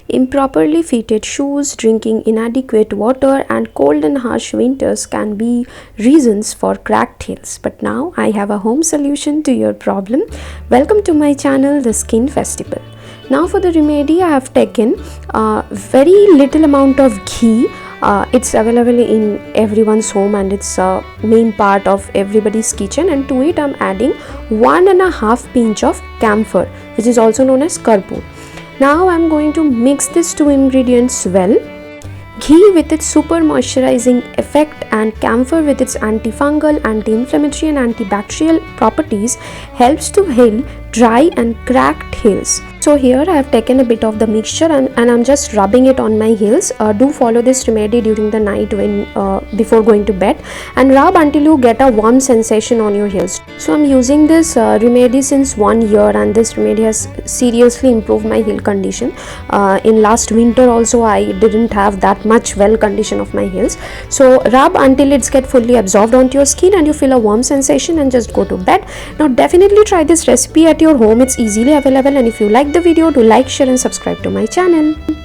Improperly fitted shoes, drinking inadequate water, and cold and harsh winters can be reasons for cracked heels. But now I have a home solution to your problem. Welcome to my channel, The Skin Festival. Now for the remedy, I have taken very little amount of ghee. It's available in everyone's home and it's a main part of everybody's kitchen, and to it I'm adding 1.5 pinch of camphor, which is also known as karpoor. Now I'm going to mix these two ingredients well. Ghee with its super moisturizing effect and camphor with its antifungal, anti-inflammatory and antibacterial properties helps to heal dry and cracked heels. So here I have taken a bit of the mixture and I'm just rubbing it on my heels. Do follow this remedy during the night when before going to bed, and rub until you get a warm sensation on your heels. So I'm using this remedy since 1 year, and this remedy has seriously improved my heel condition. In last winter also I didn't have that much well condition of my heels. So rub until it's get fully absorbed onto your skin and you feel a warm sensation, and just go to bed. Now definitely try this recipe at your home. It's easily available, and if you like the video, do like, share and subscribe to my channel.